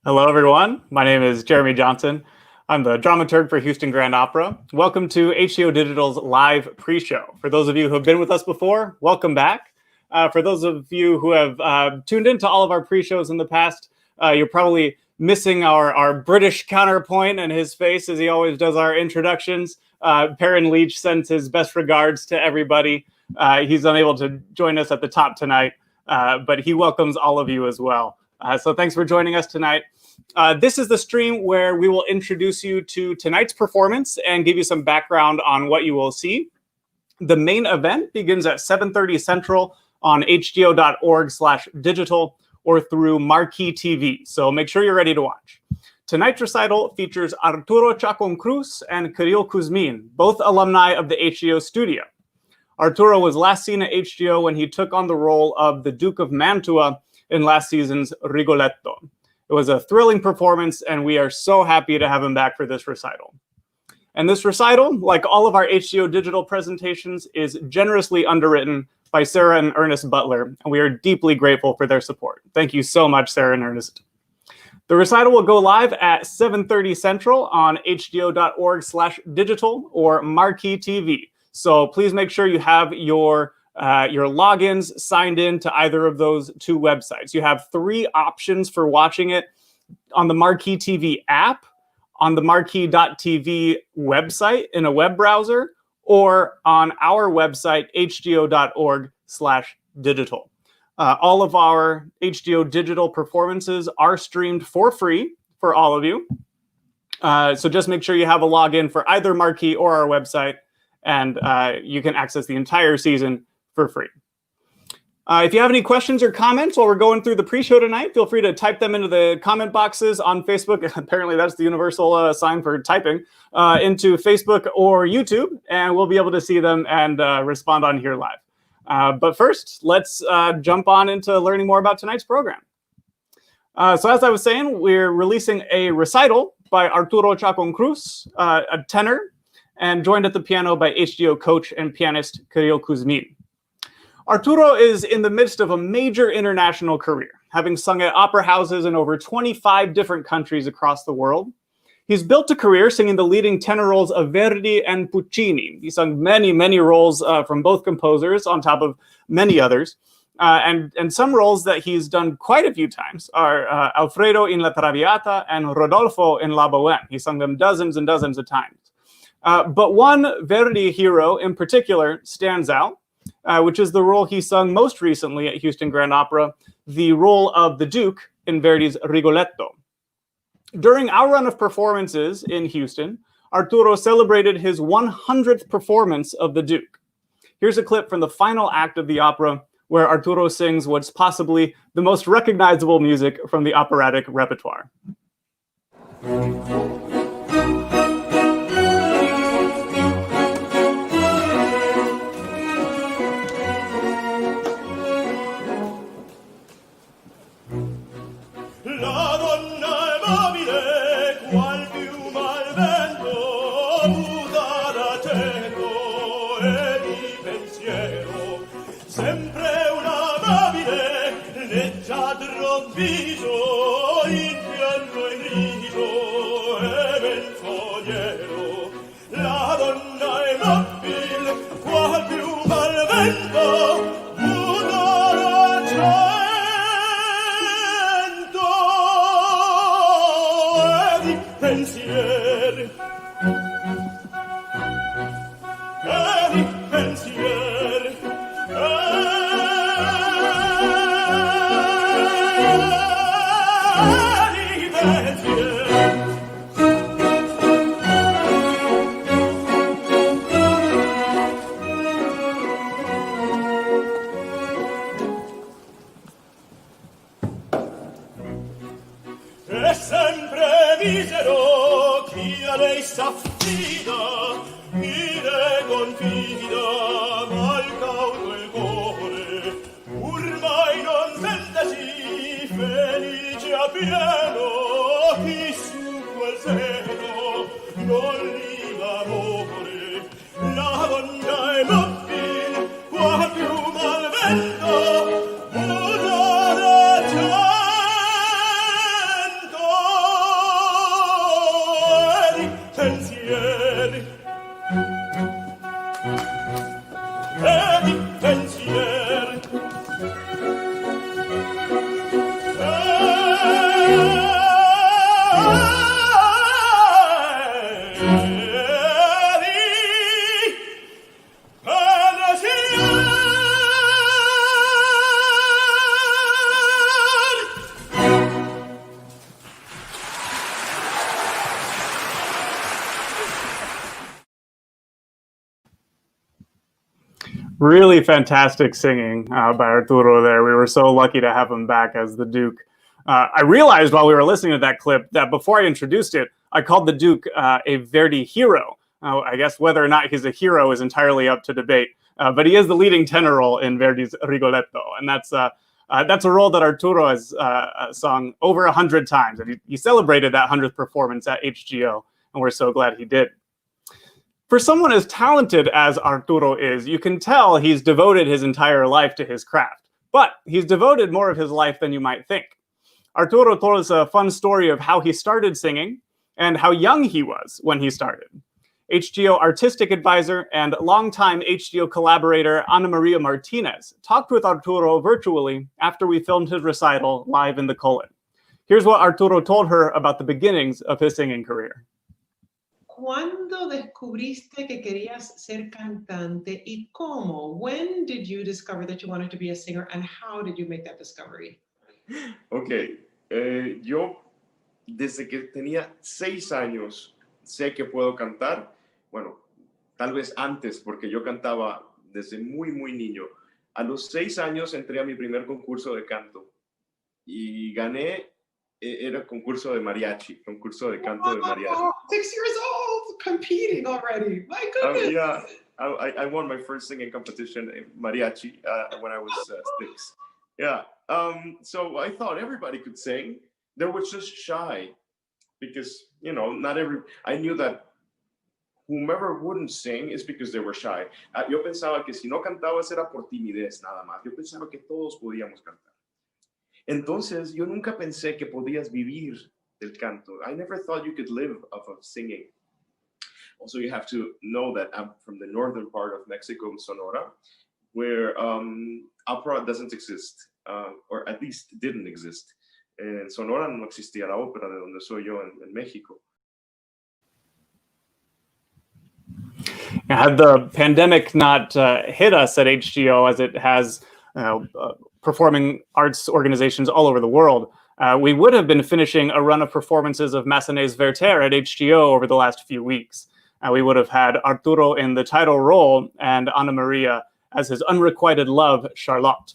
Hello, everyone. My name is Jeremy Johnson. I'm the dramaturg for Houston Grand Opera. Welcome to HBO Digital's live pre-show. For those of you who have been with us before, welcome back. For those of you who have tuned into all of our pre-shows in the past, you're probably missing our British counterpoint and his face as he always does our introductions. Perrin Leach sends his best regards to everybody. He's unable to join us at the top tonight, but he welcomes all of you as well. So thanks for joining us tonight. This is the stream where we will introduce you to tonight's performance and give you some background on what you will see. The main event begins at 7:30 Central on hgo.org/digital or through Marquee TV. So make sure you're ready to watch. Tonight's recital features Arturo Chacon-Cruz and Kirill Kuzmin, both alumni of the HBO studio. Arturo was last seen at HBO when he took on the role of the Duke of Mantua in last season's Rigoletto. It was a thrilling performance, and we are so happy to have him back for this recital. And this recital, like all of our HBO Digital presentations, is generously underwritten by Sarah and Ernest Butler, and we are deeply grateful for their support. Thank you so much, Sarah and Ernest. The recital will go live at 7:30 Central on hgo.org/digital or Marquee TV. So please make sure you have your logins signed in to either of those two websites. You have three options for watching it: on the Marquee TV app, on the marquee.tv website in a web browser, or on our website, hgo.org/digital. All of our HBO Digital performances are streamed for free for all of you. So just make sure you have a login for either Marquee or our website, and you can access the entire season for free. If you have any questions or comments while we're going through the pre-show tonight, feel free to type them into the comment boxes on Facebook. Apparently that's the universal sign for typing into Facebook or YouTube, and we'll be able to see them and respond on here live. But first, let's jump on into learning more about tonight's program. So as I was saying, we're releasing a recital by Arturo Chacon-Cruz, a tenor, and joined at the piano by HBO coach and pianist Kirill Kuzmin. Arturo is in the midst of a major international career, having sung at opera houses in over 25 different countries across the world. He's built a career singing the leading tenor roles of Verdi and Puccini. He sung many, many roles from both composers, on top of many others. And some roles that he's done quite a few times are Alfredo in La Traviata and Rodolfo in La Bohème. He sung them dozens and dozens of times. But one Verdi hero in particular stands out, which is the role he sung most recently at Houston Grand Opera, the role of the Duke in Verdi's Rigoletto. During our run of performances in Houston, Arturo celebrated his 100th performance of the Duke. Here's a clip from the final act of the opera, where Arturo sings what's possibly the most recognizable music from the operatic repertoire. Udare cento Really fantastic singing by Arturo there. We were so lucky to have him back as the Duke. I realized while we were listening to that clip that before I introduced it, I called the Duke a Verdi hero. I guess whether or not he's a hero is entirely up to debate, but he is the leading tenor role in Verdi's Rigoletto, and that's a role that Arturo has sung over 100 times, and he celebrated that 100th performance at HGO, and we're so glad he did. For someone as talented as Arturo is, you can tell he's devoted his entire life to his craft. But he's devoted more of his life than you might think. Arturo told us a fun story of how he started singing and how young he was when he started. HGO artistic advisor and longtime HGO collaborator Ana Maria Martinez talked with Arturo virtually after we filmed his recital live in the Cullen. Here's what Arturo told her about the beginnings of his singing career. ¿Cuándo descubriste que querías ser cantante y cómo? When did you discover that you wanted to be a singer and how did you make that discovery? Ok, yo desde que tenía 6 años sé que puedo cantar. Bueno, tal vez antes porque yo cantaba desde muy niño. A los 6 años entré a mi primer concurso de canto y gané. Era concurso de mariachi, concurso de canto de mariachi. 6 years old, competing already. My goodness. Yeah, I won my first singing competition in mariachi when I was 6. Yeah, so I thought everybody could sing. They were just shy because, you know, I knew that whomever wouldn't sing is because they were shy. Yo pensaba que si no cantabas era por timidez nada más. Yo pensaba que todos podíamos cantar. Entonces, yo nunca pensé que podías vivir del canto. I never thought you could live off of singing. Also, you have to know that I'm from the northern part of Mexico, Sonora, where opera doesn't exist, or at least didn't exist. En Sonora no existía la ópera de donde soy yo en México. Had the pandemic not hit us at HGO as it has performing arts organizations all over the world, we would have been finishing a run of performances of Massenet's Werther at HGO over the last few weeks. We would have had Arturo in the title role and Ana Maria as his unrequited love, Charlotte.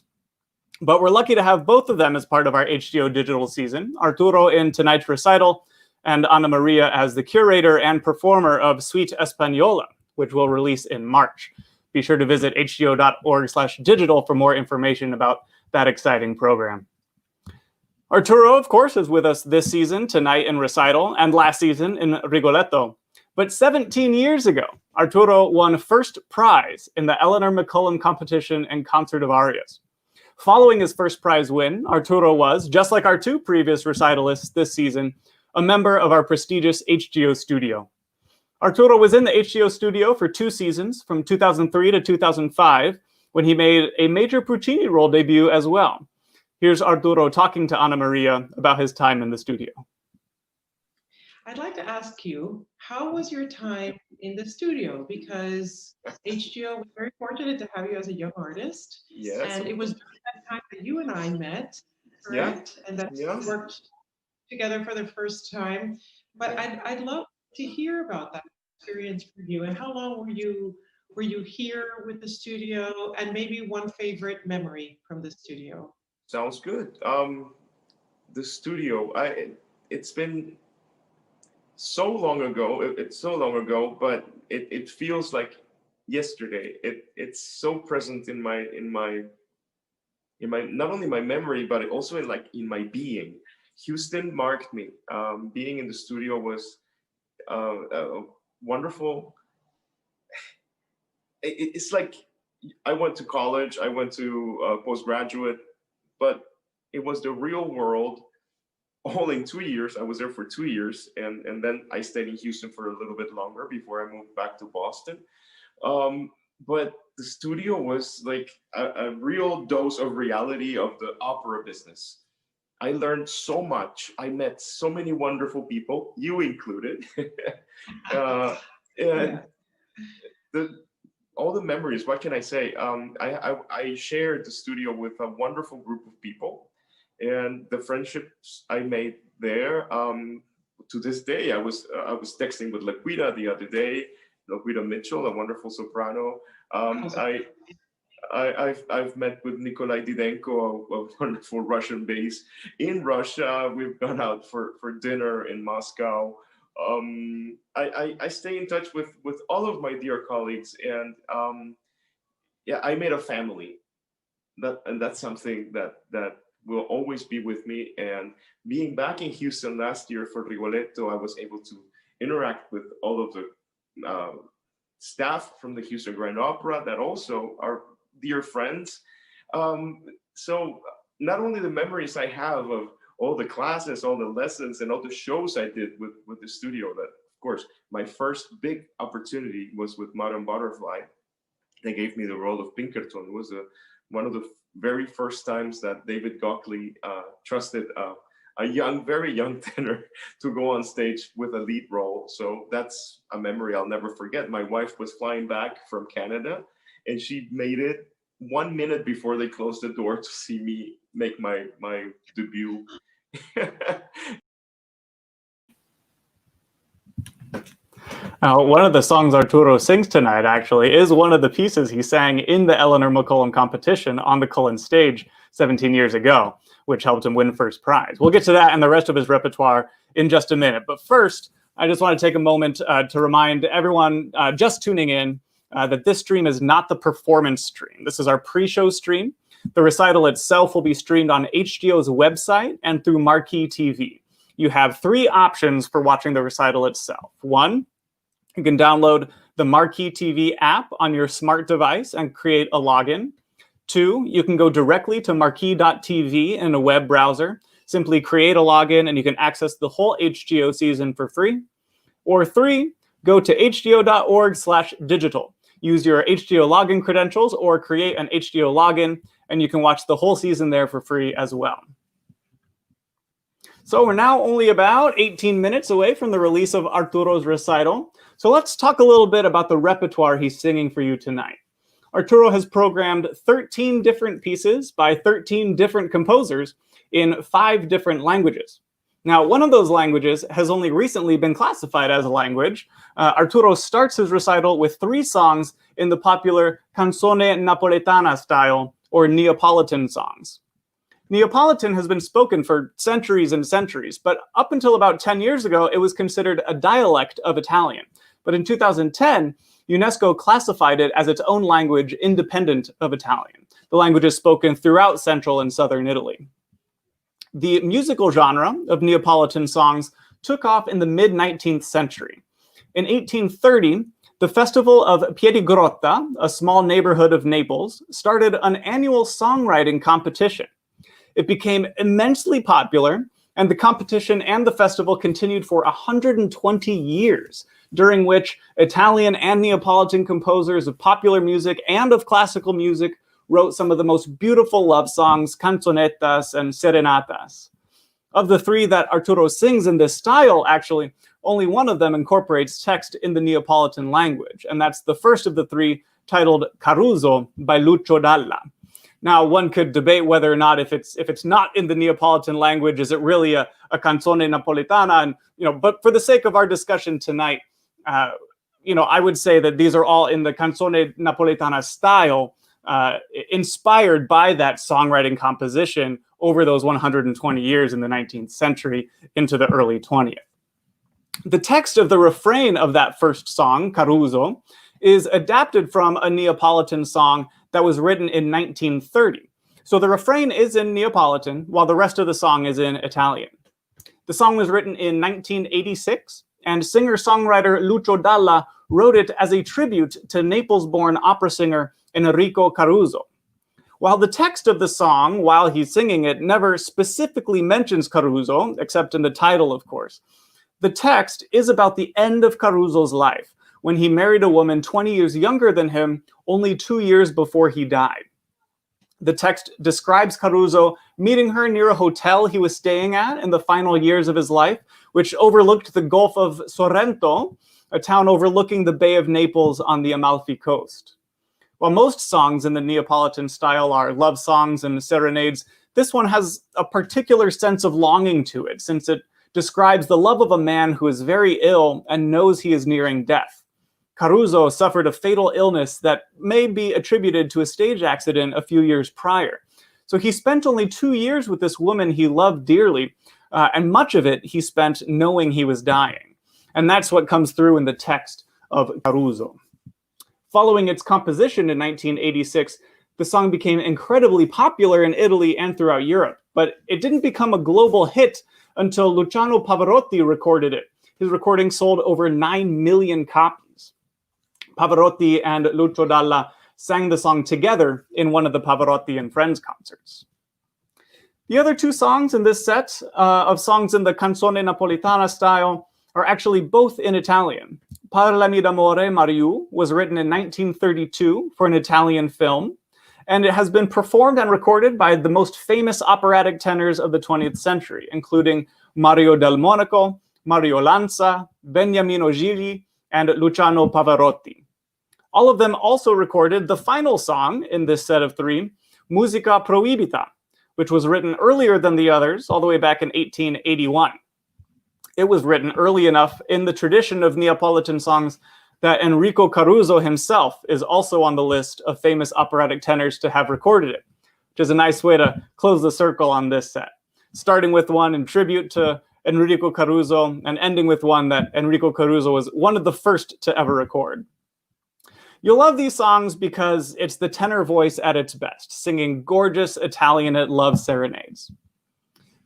But we're lucky to have both of them as part of our HGO digital season, Arturo in tonight's recital and Ana Maria as the curator and performer of Suite Española, which will release in March. Be sure to visit hgo.org/digital for more information about that exciting program. Arturo, of course, is with us this season, tonight in Recital, and last season in Rigoletto. But 17 years ago, Arturo won first prize in the Eleanor McCullum competition and Concert of Arias. Following his first prize win, Arturo was, just like our 2 previous recitalists this season, a member of our prestigious HGO studio. Arturo was in the HGO studio for 2 seasons, from 2003 to 2005, when he made a major Puccini role debut as well. Here's Arturo talking to Ana Maria about his time in the studio. I'd like to ask you, how was your time in the studio? Because HGO was very fortunate to have you as a young artist. Yes. And it was during that time that you and I met, correct? Yeah. And that we worked together for the first time. But I'd love to hear about that experience for you. And how long were you here with the studio? And maybe one favorite memory from the studio. Sounds good. The studio, it's been so long ago. It's so long ago, but it feels like yesterday. It's so present in my not only my memory, but also in my being. Houston marked me. Being in the studio was wonderful. It's like I went to college, I went to postgraduate, but it was the real world all in 2 years. I was there for 2 years, and then I stayed in Houston for a little bit longer before I moved back to Boston. but the studio was like a real dose of reality of the opera business. I learned so much. I met so many wonderful people, you included. And all the memories, what can I say? I shared the studio with a wonderful group of people, and the friendships I made there, to this day, I was texting with Laquita the other day, Laquita Mitchell, a wonderful soprano. I've met with Nikolai Didenko, a wonderful Russian bass in Russia. We've gone out for dinner in Moscow. I stay in touch with all of my dear colleagues, and yeah, I made a family. And that's something that will always be with me. And being back in Houston last year for Rigoletto, I was able to interact with all of the staff from the Houston Grand Opera that also are dear friends. So not only the memories I have of all the classes, all the lessons, and all the shows I did with the studio, that of course, my first big opportunity was with Madame Butterfly. They gave me the role of Pinkerton. It was one of the very first times that David Gockley trusted a very young tenor to go on stage with a lead role. So that's a memory I'll never forget. My wife was flying back from Canada, and she made it 1 minute before they closed the door to see me make my debut. One of the songs Arturo sings tonight, actually, is one of the pieces he sang in the Eleanor McCullum competition on the Cullen stage 17 years ago, which helped him win first prize. We'll get to that and the rest of his repertoire in just a minute. But first, I just want to take a moment to remind everyone just tuning in that this stream is not the performance stream. This is our pre-show stream. The recital itself will be streamed on HGO's website and through Marquee TV. You have 3 options for watching the recital itself. 1, you can download the Marquee TV app on your smart device and create a login. 2, you can go directly to marquee.tv in a web browser. Simply create a login and you can access the whole HGO season for free. Or 3, go to hgo.org/digital. Use your HGO login credentials or create an HGO login, and you can watch the whole season there for free as well. So we're now only about 18 minutes away from the release of Arturo's recital. So let's talk a little bit about the repertoire he's singing for you tonight. Arturo has programmed 13 different pieces by 13 different composers in 5 different languages. Now, one of those languages has only recently been classified as a language. Arturo starts his recital with 3 songs in the popular canzone napoletana style, or Neapolitan songs. Neapolitan has been spoken for centuries and centuries, but up until about 10 years ago, it was considered a dialect of Italian. But in 2010, UNESCO classified it as its own language independent of Italian. The language is spoken throughout central and southern Italy. The musical genre of Neapolitan songs took off in the mid-19th century. In 1830, the festival of Piedigrotta, a small neighborhood of Naples, started an annual songwriting competition. It became immensely popular, and the competition and the festival continued for 120 years, during which Italian and Neapolitan composers of popular music and of classical music wrote some of the most beautiful love songs, canzonettas and serenatas. Of the 3 that Arturo sings in this style, actually, only one of them incorporates text in the Neapolitan language, and that's the first of the 3, titled Caruso by Lucio Dalla. Now, one could debate whether or not if it's not in the Neapolitan language, is it really a canzone napoletana? And but for the sake of our discussion tonight, I would say that these are all in the canzone napoletana style, inspired by that songwriting composition over those 120 years in the 19th century into the early 20th. The text of the refrain of that first song, Caruso, is adapted from a Neapolitan song that was written in 1930. So the refrain is in Neapolitan, while the rest of the song is in Italian. The song was written in 1986, and singer-songwriter Lucio Dalla wrote it as a tribute to Naples-born opera singer Enrico Caruso. While the text of the song, while he's singing it, never specifically mentions Caruso, except in the title, of course, the text is about the end of Caruso's life, when he married a woman 20 years younger than him, only 2 years before he died. The text describes Caruso meeting her near a hotel he was staying at in the final years of his life, which overlooked the Gulf of Sorrento, a town overlooking the Bay of Naples on the Amalfi coast. While most songs in the Neapolitan style are love songs and serenades, this one has a particular sense of longing to it, since it describes the love of a man who is very ill and knows he is nearing death. Caruso suffered a fatal illness that may be attributed to a stage accident a few years prior. So he spent only 2 years with this woman he loved dearly, and much of it he spent knowing he was dying. And that's what comes through in the text of Caruso. Following its composition in 1986, the song became incredibly popular in Italy and throughout Europe, but it didn't become a global hit until Luciano Pavarotti recorded it. His recording sold over 9 million copies. Pavarotti and Lucio Dalla sang the song together in one of the Pavarotti and Friends concerts. The other 2 songs in this set of songs in the canzone napolitana style are actually both in Italian. Parlami d'amore, Mariù was written in 1932 for an Italian film, and it has been performed and recorded by the most famous operatic tenors of the 20th century, including Mario del Monaco, Mario Lanza, Beniamino Gigli, and Luciano Pavarotti. All of them also recorded the final song in this set of 3, Musica Proibita, which was written earlier than the others, all the way back in 1881. It was written early enough in the tradition of Neapolitan songs that Enrico Caruso himself is also on the list of famous operatic tenors to have recorded it, which is a nice way to close the circle on this set, starting with one in tribute to Enrico Caruso and ending with one that Enrico Caruso was one of the first to ever record. You'll love these songs because it's the tenor voice at its best, singing gorgeous Italianate love serenades.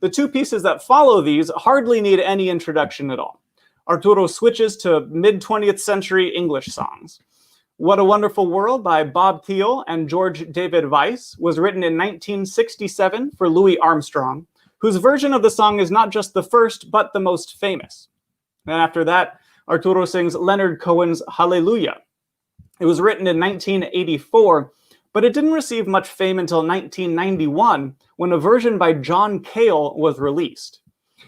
The 2 pieces that follow these hardly need any introduction at all. Arturo switches to mid-20th century English songs. What a Wonderful World by Bob Thiel and George David Weiss was written in 1967 for Louis Armstrong, whose version of the song is not just the first, but the most famous. And after that, Arturo sings Leonard Cohen's Hallelujah. It was written in 1984, but it didn't receive much fame until 1991, when a version by John Cale was released.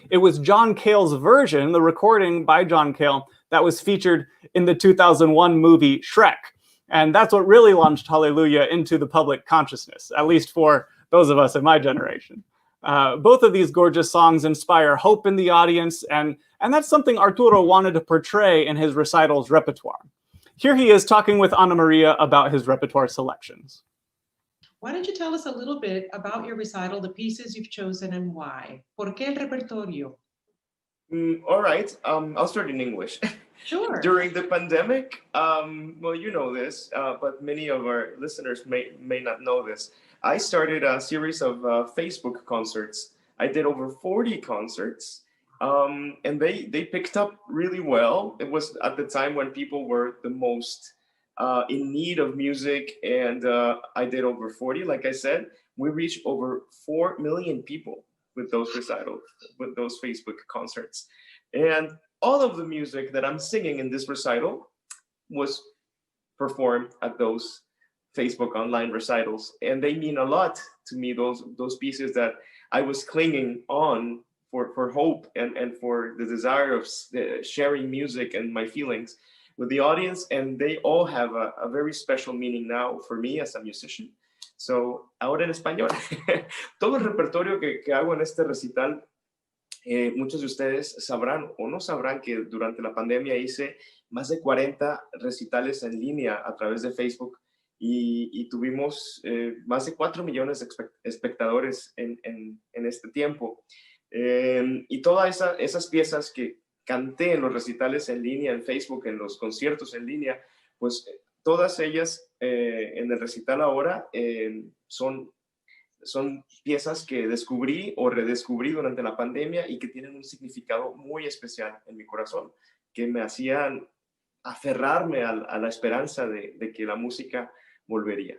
It was John Cale's version, the recording by John Cale, that was featured in the 2001 movie Shrek. And that's what really launched Hallelujah into the public consciousness, at least for those of us in my generation. Both of these gorgeous songs inspire hope in the audience, and that's something Arturo wanted to portray in his recital's repertoire. Here he is talking with Ana Maria about his repertoire selections. Why don't you tell us a little bit about your recital, the pieces you've chosen, and why? ¿Por qué el repertorio? All right, I'll start in English. Sure. During the pandemic, well, you know this, but many of our listeners may not know this. I started a series of Facebook concerts. I did over 40 concerts, and they picked up really well. It was at the time when people were the most in need of music, and I did over 40. Like I said, we reached over 4 million people with those recitals, with those Facebook concerts. And all of the music that I'm singing in this recital was performed at those Facebook online recitals. And they mean a lot to me, those pieces that I was clinging on for hope and for the desire of sharing music and my feelings with the audience. And they all have a very special meaning now for me as a musician. So, ahora en español, todo el repertorio que hago en este recital, muchos de ustedes sabrán o no sabrán que durante la pandemia hice más de 40 recitales en línea a través de Facebook y tuvimos más de 4 millones de espectadores en este tiempo. Y todas esas piezas que canté en los recitales en línea, en Facebook, en los conciertos en línea, pues todas ellas en el recital ahora son piezas que descubrí o redescubrí durante la pandemia y que tienen un significado muy especial en mi corazón, que me hacían aferrarme a la esperanza de que la música volvería.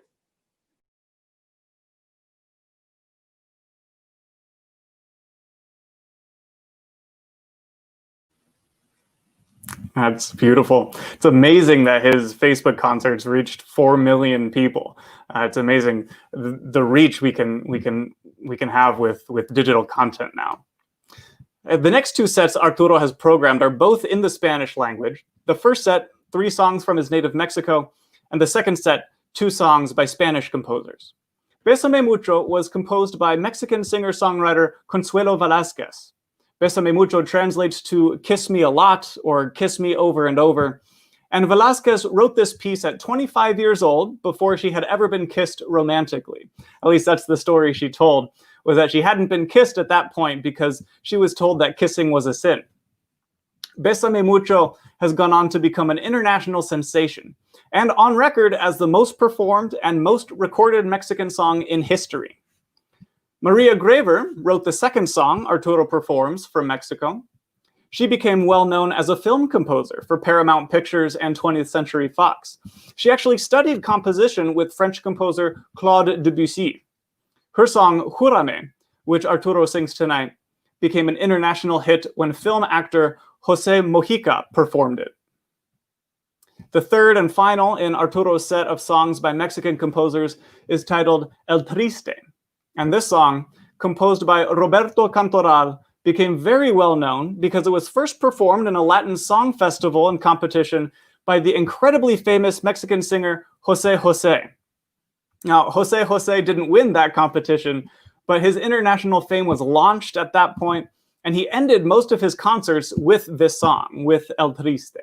That's beautiful. It's amazing that his Facebook concerts reached 4 million people. It's amazing the reach we can have with digital content now. The next two sets Arturo has programmed are both in the Spanish language. The first set, 3 songs from his native Mexico, and the second set, 2 songs by Spanish composers. Bésame Mucho was composed by Mexican singer-songwriter Consuelo Velázquez. Bésame Mucho translates to kiss me a lot or kiss me over and over. And Velázquez wrote this piece at 25 years old before she had ever been kissed romantically. At least that's the story she told, was that she hadn't been kissed at that point because she was told that kissing was a sin. Bésame Mucho has gone on to become an international sensation and on record as the most performed and most recorded Mexican song in history. Maria Graver wrote the second song Arturo performs from Mexico. She became well known as a film composer for Paramount Pictures and 20th Century Fox. She actually studied composition with French composer Claude Debussy. Her song Júrame, which Arturo sings tonight, became an international hit when film actor Jose Mojica performed it. The third and final in Arturo's set of songs by Mexican composers is titled El Triste. And this song, composed by Roberto Cantoral, became very well known because it was first performed in a Latin song festival and competition by the incredibly famous Mexican singer Jose Jose. Now, Jose Jose didn't win that competition, but his international fame was launched at that point, and he ended most of his concerts with this song, with El Triste.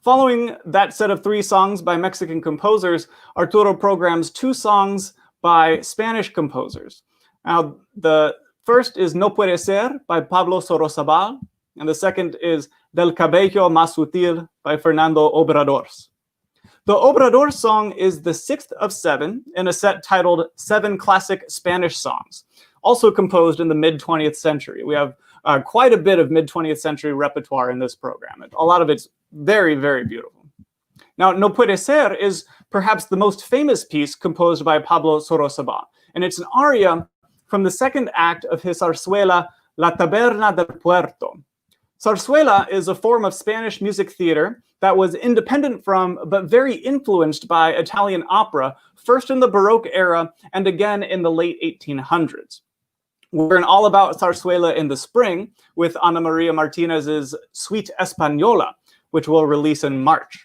Following that set of 3 songs by Mexican composers, Arturo programs 2 songs by Spanish composers. Now, the first is No Puede Ser by Pablo Sorozabal, and the second is Del Cabello Más Sutil by Fernando Obradors. The Obrador song is the 6th of 7 in a set titled 7 Classic Spanish Songs, also composed in the mid-20th century. We have quite a bit of mid-20th century repertoire in this program. A lot of it's very, very beautiful. Now, No Puede Ser is perhaps the most famous piece composed by Pablo Sorozabal, and it's an aria from the second act of his zarzuela, La Taberna del Puerto. Zarzuela is a form of Spanish music theater that was independent from, but very influenced by Italian opera, first in the Baroque era and again in the late 1800s. We're in All About Zarzuela in the spring with Ana Maria Martinez's Suite Española, which we'll release in March.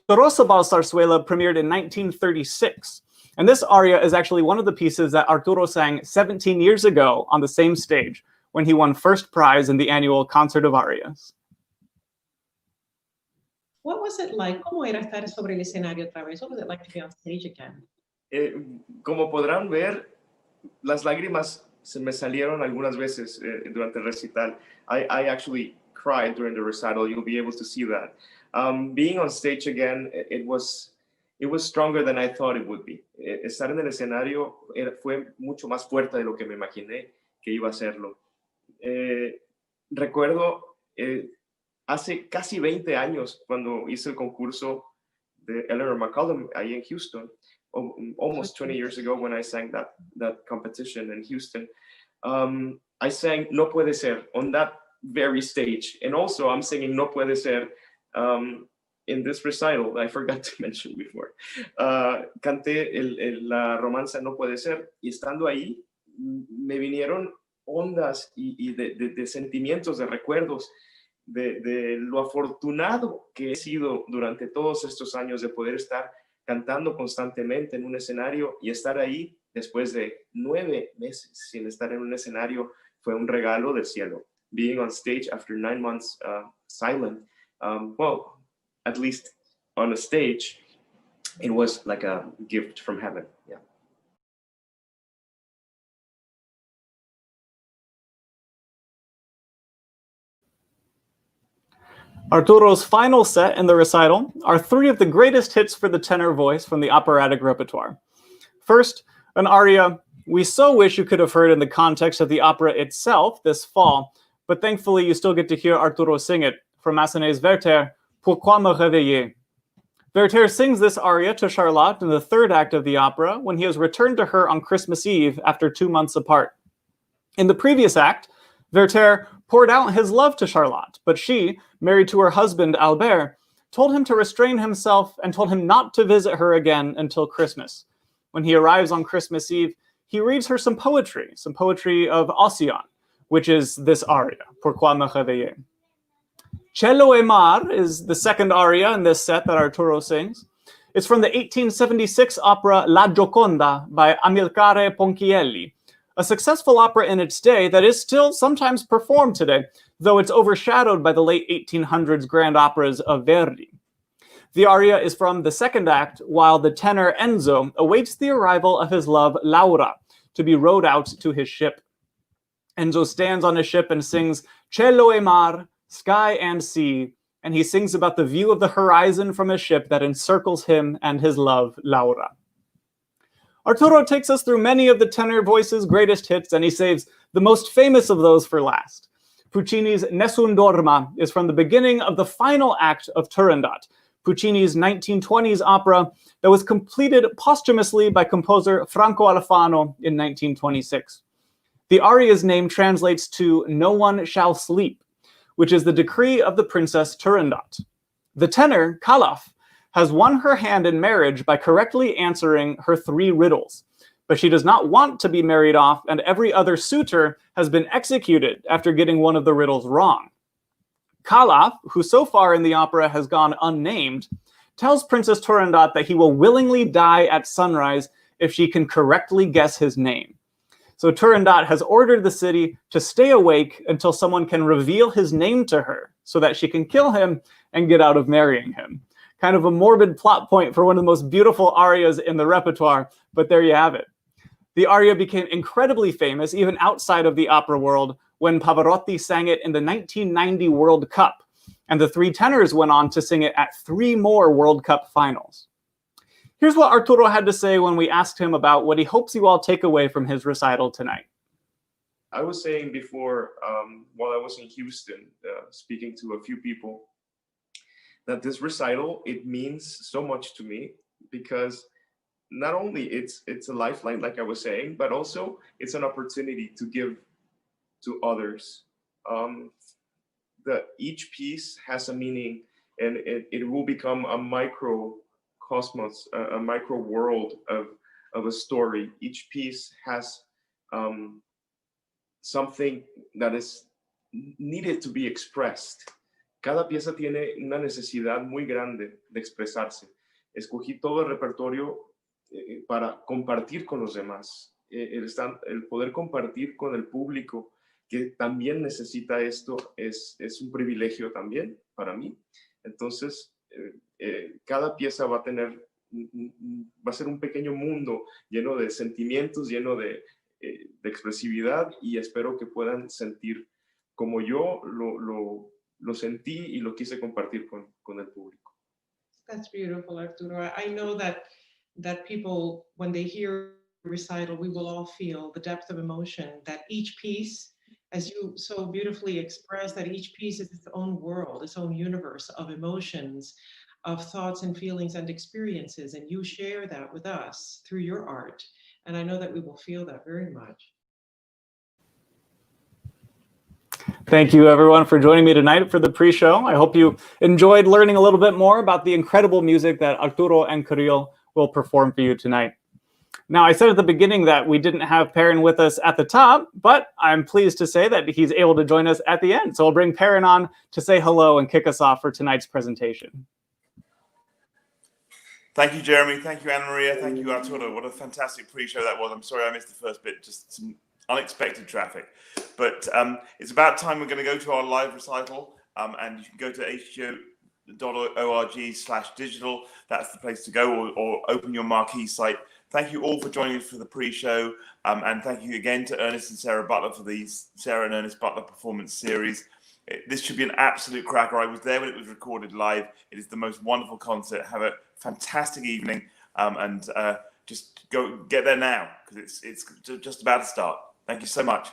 Sorozabal's zarzuela premiered in 1936, and this aria is actually one of the pieces that Arturo sang 17 years ago on the same stage when he won first prize in the annual Concert of Arias. What was it like? ¿Cómo era estar sobre el escenario otra vez? What was it like to be on stage again? Como podrán ver, las lágrimas se me salieron algunas veces durante el recital. I actually cried during the recital. You'll be able to see that. Being on stage again, it was stronger than I thought it would be. Estar en el escenario fue mucho más fuerte de lo que me imaginé que iba a serlo. Recuerdo hace casi 20 años cuando hice el concurso de Eleanor McCollum ahí en Houston, almost 20 years ago when I sang that competition in Houston. I sang No Puede Ser on that very stage, and also I'm singing No Puede Ser in this recital. I forgot to mention before. Canté la romanza No Puede Ser, y estando ahí me vinieron ondas y de sentimientos, de recuerdos, de lo afortunado que he sido durante todos estos años de poder estar cantando constantemente en un escenario y estar ahí después de 9 meses sin estar en un escenario fue un regalo del cielo. Being on stage after 9 months silent, well, at least on a stage, it was like a gift from heaven. Yeah. Arturo's final set in the recital are 3 of the greatest hits for the tenor voice from the operatic repertoire. First, an aria we so wish you could have heard in the context of the opera itself this fall, but thankfully you still get to hear Arturo sing it from Massenet's Werther, Pourquoi me réveiller? Werther sings this aria to Charlotte in the 3rd act of the opera when he has returned to her on Christmas Eve after 2 months apart. In the previous act, Werther poured out his love to Charlotte, but she, married to her husband Albert, told him to restrain himself and told him not to visit her again until Christmas. When he arrives on Christmas Eve, he reads her some poetry of Ossian, which is this aria, Pourquoi me réveiller. Cielo e Mar is the second aria in this set that Arturo sings. It's from the 1876 opera La Gioconda by Amilcare Ponchielli, a successful opera in its day that is still sometimes performed today, though it's overshadowed by the late 1800s grand operas of Verdi. The aria is from the second act, while the tenor Enzo awaits the arrival of his love Laura to be rowed out to his ship. Enzo stands on his ship and sings Cielo e Mar, sky and sea, and he sings about the view of the horizon from his ship that encircles him and his love, Laura. Arturo takes us through many of the tenor voice's greatest hits, and he saves the most famous of those for last. Puccini's Nessun Dorma is from the beginning of the final act of Turandot, Puccini's 1920s opera that was completed posthumously by composer Franco Alfano in 1926. The aria's name translates to "No one shall sleep," which is the decree of the Princess Turandot. The tenor, Calaf, has won her hand in marriage by correctly answering her 3 riddles, but she does not want to be married off, and every other suitor has been executed after getting one of the riddles wrong. Calaf, who so far in the opera has gone unnamed, tells Princess Turandot that he will willingly die at sunrise if she can correctly guess his name. So Turandot has ordered the city to stay awake until someone can reveal his name to her so that she can kill him and get out of marrying him. Kind of a morbid plot point for one of the most beautiful arias in the repertoire, but there you have it. The aria became incredibly famous even outside of the opera world when Pavarotti sang it in the 1990 World Cup, and the 3 tenors went on to sing it at 3 more World Cup finals. Here's what Arturo had to say when we asked him about what he hopes you all take away from his recital tonight. I was saying before, while I was in Houston, speaking to a few people, that this recital, it means so much to me because not only it's a lifeline, like I was saying, but also it's an opportunity to give to others. That each piece has a meaning, and it will become a microcosmos, a micro world of a story. Each piece has something that is needed to be expressed. Cada pieza tiene una necesidad muy grande de expresarse. Escogí todo el repertorio para compartir con los demás. El poder compartir con el público que también necesita esto es un privilegio también para mí. Entonces, cada pieza va a ser un pequeño mundo lleno de sentimientos, lleno de expresividad, y espero que puedan sentir como yo lo sentí y lo quise compartir con el público. That's beautiful, Arturo. I know that people, when they hear recital, we will all feel the depth of emotion, that each piece, as you so beautifully express, that each piece is its own world, its own universe of emotions, of thoughts and feelings and experiences, and you share that with us through your art. And I know that we will feel that very much. Thank you, everyone, for joining me tonight for the pre-show. I hope you enjoyed learning a little bit more about the incredible music that Arturo and Kirill will perform for you tonight. Now, I said at the beginning that we didn't have Perrin with us at the top, but I'm pleased to say that he's able to join us at the end. So I'll bring Perrin on to say hello and kick us off for tonight's presentation. Thank you, Jeremy. Thank you, Anna Maria. Thank you, Arturo. What a fantastic pre-show that was. I'm sorry I missed the first bit, just some unexpected traffic. But it's about time we're going to go to our live recital, and you can go to hgo.org/digital. That's the place to go, or open your marquee site. Thank you all for joining us for the pre-show, and thank you again to Ernest and Sarah Butler for the Sarah and Ernest Butler performance series. This should be an absolute cracker. I was there when it was recorded live. It is the most wonderful concert. Have a fantastic evening, and just go get there now because it's just about to start. Thank you so much.